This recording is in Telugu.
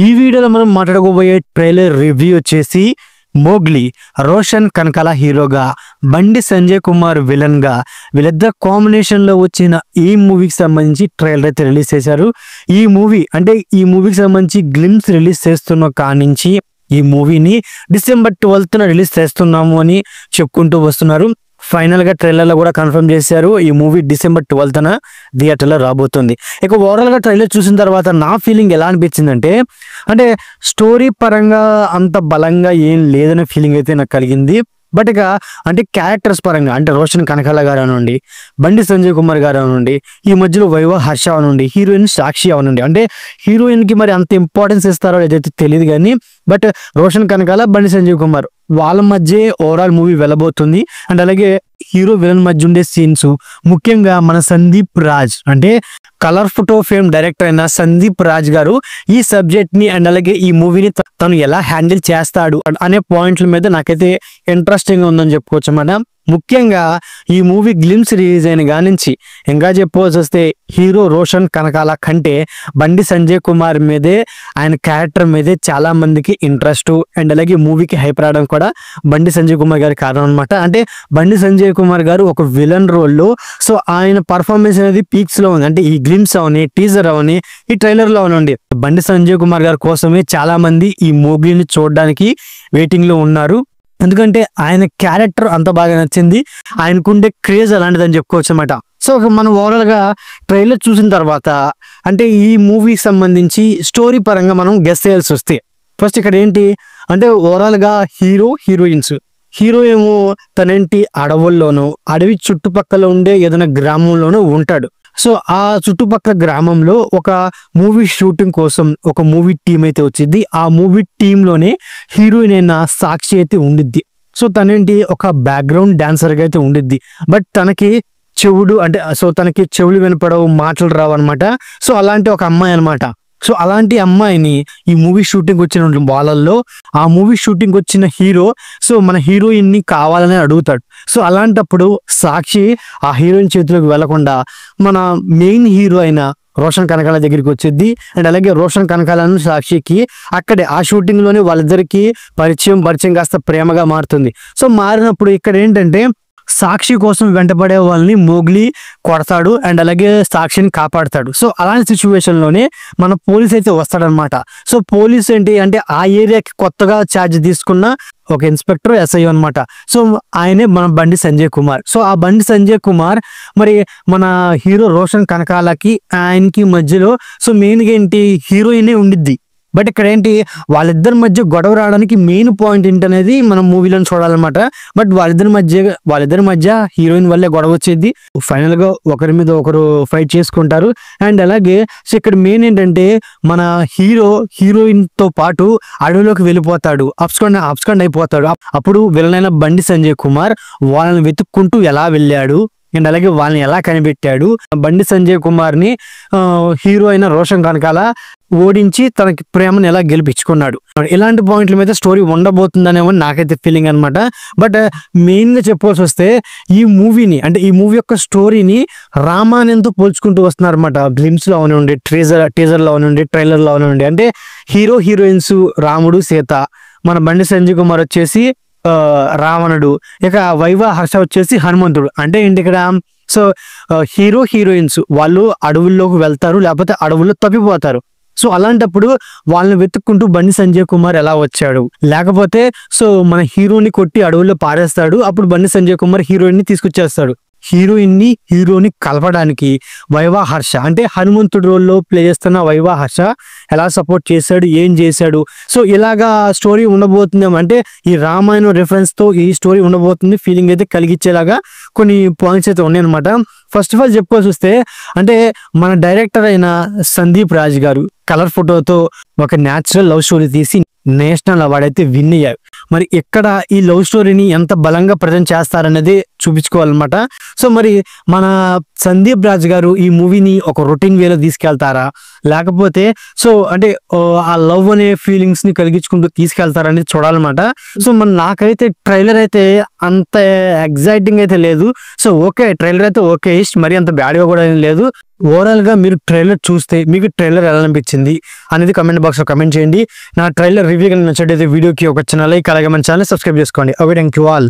ఈ వీడియోలో మనం మాట్లాడుకోబోయే ట్రైలర్ రివ్యూ వచ్చేసి మోగ్లీ. రోషన్ కనకాల హీరోగా, బండి సంజయ్ కుమార్ విలన్ గా, వీళ్ళిద్దరు కాంబినేషన్ లో వచ్చిన ఈ మూవీకి సంబంధించి ట్రైలర్ అయితే రిలీజ్ చేశారు. ఈ మూవీకి సంబంధించి గ్లిమ్స్ రిలీజ్ చేస్తున్న కానించి ఈ మూవీని December 12th రిలీజ్ చేస్తున్నాము అని చెప్పుకుంటూ వస్తున్నారు. ఫైనల్ గా ట్రైలర్ లో కూడా కన్ఫర్మ్ చేశారు. ఈ మూవీ December 12th థియేటర్ లో రాబోతుంది. ఇక ఓవరాల్ గా ట్రైలర్ చూసిన తర్వాత నా ఫీలింగ్ ఎలా అనిపించిందంటే, అంటే స్టోరీ పరంగా అంత బలంగా ఏం లేదనే ఫీలింగ్ అయితే నాకు కలిగింది. బట్ ఇక అంటే క్యారెక్టర్స్ పరంగా అంటే రోషన్ కనకాల గారు అవనండి, బండి సంజయ్ కుమార్ గారు అవనండి, ఈ మధ్యలో వైవా హర్ష అవనండి, హీరోయిన్ సాక్షి అవనండి, అంటే హీరోయిన్ కి మరి అంత ఇంపార్టెన్స్ ఇస్తారో ఏదైతే తెలియదు కానీ, బట్ రోషన్ కనకాల, బండి సంజయ్ కుమార్ వాళ్ళ మధ్య ఓవరాల్ మూవీ వెళ్ళబోతుంది. అండ్ అలాగే హీరో విలన్ మధ్య ఉండే సీన్స్, ముఖ్యంగా మన సందీప్ రాజ్ అంటే కలర్ ఫోటో ఫేమ్ డైరెక్టర్ అయిన సందీప్ రాజ్ గారు ఈ సబ్జెక్ట్ ని అండ్ అలాగే ఈ మూవీని తను ఎలా హ్యాండిల్ చేస్తాడు అనే పాయింట్ల మీద నాకైతే ఇంట్రెస్టింగ్ ఉందని చెప్పుకోవచ్చు అన్నమాట. ముఖ్యంగా ఈ మూవీ గ్లిమ్స్ రిలీజ్ అయిన కానించి ఇంకా చెప్పుకోవాల్సి వస్తే హీరో రోషన్ కనకాల కంటే బండి సంజయ్ కుమార్ మీదే, ఆయన క్యారెక్టర్ మీదే చాలా మందికి ఇంట్రెస్ట్ అండ్ అలాగే మూవీకి హైప్ రావడం కూడా బండి సంజయ్ కుమార్ గారి కారణం అనమాట. అంటే బండి సంజయ్ కుమార్ గారు ఒక విలన్ రోల్లో, సో ఆయన పర్ఫార్మెన్స్ అనేది పీక్స్ లో ఉంది. అంటే ఈ గ్లిమ్స్ అవని, టీజర్ అవని, ఈ ట్రైలర్ లో అవనండి, బండి సంజయ్ కుమార్ గారి కోసమే చాలా మంది ఈ మూవీని చూడడానికి వెయిటింగ్ లో ఉన్నారు. ఎందుకంటే ఆయన క్యారెక్టర్ అంత బాగా నచ్చింది, ఆయనకుండే క్రేజ్ అలాంటిదని చెప్పుకోవచ్చు అనమాట. సో మనం ఓవరాల్ గా ట్రైలర్ చూసిన తర్వాత అంటే ఈ మూవీకి సంబంధించి స్టోరీ పరంగా మనం గెస్ చేయాల్సి వస్తే, ఫస్ట్ ఇక్కడ ఏంటి అంటే ఓవరాల్ గా హీరో ఏమో తనేంటి అడవుల్లోనో, అడవి చుట్టుపక్కల ఉండే ఏదైనా గ్రామంలోనో ఉంటాడు. సో ఆ చుట్టుపక్కల గ్రామంలో ఒక మూవీ షూటింగ్ కోసం ఒక మూవీ టీం అయితే వచ్చింది. ఆ మూవీ టీంలోనే హీరోయిన్ అయిన సాక్షి అయితే ఉండిద్ది. సో తనేంటి ఒక బ్యాక్గ్రౌండ్ డాన్సర్ గా అయితే ఉండిద్ది. బట్ తనకి తనకి చెవులు వినపడవు, మాటలు రావు అనమాట. సో అలాంటి ఒక అమ్మాయి అనమాట. సో అలాంటి అమ్మాయిని ఈ మూవీ షూటింగ్ వచ్చిన వాళ్ళల్లో ఆ మూవీ షూటింగ్ వచ్చిన హీరో సో మన హీరోయిన్ ని కావాలని అడుగుతాడు. సో అలాంటప్పుడు సాక్షి ఆ హీరోయిన్ చేతిలోకి వెళ్లకుండా మన మెయిన్ హీరో అయిన రోషన్ కనకాల దగ్గరికి వచ్చింది. అండ్ అలాగే రోషన్ కనకాలను సాక్షికి అక్కడే ఆ షూటింగ్ లోనే వాళ్ళిద్దరికి పరిచయం కాస్త ప్రేమగా మారుతుంది. సో మారినప్పుడు ఇక్కడ ఏంటంటే సాక్షి కోసం వెంటపడే వాళ్ళని మోగ్లీ కొడతాడు అండ్ అలాగే సాక్షిని కాపాడతాడు. సో అలాంటి సిచ్యువేషన్ లోనే మన పోలీస్ అయితే వస్తాడనమాట. సో పోలీస్ ఏంటి అంటే ఆ ఏరియాకి కొత్తగా ఛార్జ్ తీసుకున్న ఒక ఇన్స్పెక్టర్ ఎస్ఐ అనమాట. సో ఆయనే మన బండి సంజయ్ కుమార్. సో ఆ బండి సంజయ్ కుమార్ మరి మన హీరో రోషన్ కనకాలకి ఆయనకి మధ్యలో సో మెయిన్గా ఏంటి హీరోయినే ఉండిద్ది. బట్ ఇక్కడ ఏంటి వాళ్ళిద్దరి మధ్య గొడవ రావడానికి మెయిన్ పాయింట్ ఏంటనేది మనం మూవీలో చూడాలన్నమాట. బట్ వాళ్ళిద్దరి మధ్య హీరోయిన్ వల్లే గొడవ వచ్చేది. ఫైనల్ గా ఒకరి మీద ఒకరు ఫైట్ చేసుకుంటారు. అండ్ అలాగే సో ఇక్కడ మెయిన్ ఏంటంటే మన హీరోయిన్ తో పాటు అడవిలోకి వెళ్ళిపోతాడు, అబ్స్కాండ్ అయిపోతాడు. అప్పుడు విలనైన బండి సంజయ్ కుమార్ వాళ్ళని వెతుక్కుంటూ ఎలా వెళ్ళాడు అండ్ అలాగే వాళ్ళని ఎలా కనిపెట్టాడు, బండి సంజయ్ కుమార్ ని హీరో అయిన రోషన్ కనకాల ఓడించి తనకి ప్రేమను ఎలా గెలిపించుకున్నాడు. ఇలాంటి పాయింట్ల మీద స్టోరీ ఉండబోతుందనేమో నాకైతే ఫీలింగ్ అనమాట. బట్ మెయిన్ గా చెప్పాల్సి వస్తే ఈ మూవీ యొక్క స్టోరీని రామాయణంతో పోల్చుకుంటూ వస్తున్నారు అనమాట. గ్లిమ్స్ లో అవనండి, టీజర్ లో అవనండి, ట్రైలర్ లో అవనండి. అంటే హీరోయిన్స్ రాముడు సీత, మన బండి సంజయ్ కుమార్ వచ్చేసి రావణుడు, ఇక వైవా హర్ష వచ్చేసి హనుమంతుడు. అంటే ఏంటి ఇక్కడ సో హీరోయిన్స్ వాళ్ళు అడవుల్లోకి వెళ్తారు, లేకపోతే అడవుల్లో తప్పిపోతారు. సో అలాంటప్పుడు వాళ్ళని వెతుక్కుంటూ బండి సంజయ్ కుమార్ ఎలా వచ్చాడు, లేకపోతే సో మన హీరోని కొట్టి అడవుల్లో పారేస్తాడు. అప్పుడు బండి సంజయ్ కుమార్ హీరోయిన్ ని తీసుకొచ్చేస్తాడు. హీరోని కలపడానికి వైవా హర్ష అంటే హనుమంతుడి రోల్లో ప్లే చేస్తున్న వైవా హర్ష ఎలా సపోర్ట్ చేశాడు, ఏం చేశాడు. సో ఇలాగా స్టోరీ ఉండబోతుంది. అంటే ఈ రామాయణం రిఫరెన్స్ తో ఈ స్టోరీ ఉండబోతుంది ఫీలింగ్ అయితే కలిగించేలాగా కొన్ని పాయింట్స్ అయితే ఉన్నాయి అనమాట. ఫస్ట్ ఆఫ్ ఆల్ చెప్పుకోవాల్సి వస్తే అంటే మన డైరెక్టర్ అయిన సందీప్ రాజ్ గారు కలర్ ఫోటోతో ఒక న్యాచురల్ లవ్ స్టోరీ తీసి నేషనల్ అవార్డ్ అయితే విన్ అయ్యారు. మరి ఇక్కడ ఈ లవ్ స్టోరీని ఎంత బలంగా ప్రజెంట్ చేస్తారనేది చూపించుకోవాలన్నమాట. సో మరి మన సందీప్ రాజ్ గారు ఈ మూవీని ఒక రొటీన్ వేలో తీసుకెళ్తారా, లేకపోతే సో అంటే ఆ లవ్ అనే ఫీలింగ్స్ ని కలిగించుకుంటూ తీసుకెళ్తారనేది చూడాలన్నమాట. సో మరి నాకైతే ట్రైలర్ అయితే అంత ఎగ్జైటింగ్ అయితే లేదు. సో ఓకే, ట్రైలర్ అయితే ఓకే, మరి అంత బ్యాడ్గా కూడా ఏం లేదు. ఓవరాల్గా మీరు ట్రైలర్ చూస్తే మీకు ట్రైలర్ ఎలా అనిపించింది అనేది కమెంట్ బాక్స్లో కమెంట్ చేయండి. నా ట్రైలర్ రివ్యూ కానీ నచ్చట్లయితే వీడియోకి ఒక చిన్న లైక్, అలాగే మన ఛానల్ సబ్స్క్రైబ్ చేసుకోండి. Okay, thank you all.